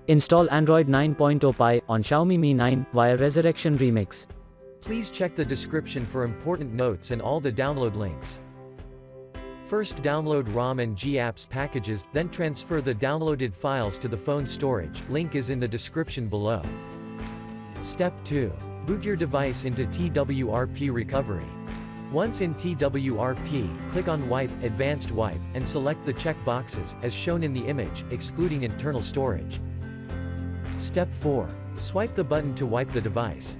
Install Android 9.0 Pie on Xiaomi Mi 9 via Resurrection Remix. Please check the description for important notes and all the download links. First download ROM and GApps packages, then transfer the downloaded files to the phone storage, link is in the description below. Step 2. Boot your device into TWRP recovery. Once in TWRP, click on Wipe, Advanced Wipe, and select the check boxes, as shown in the image, excluding internal storage. Step 4. Swipe the button to wipe the device.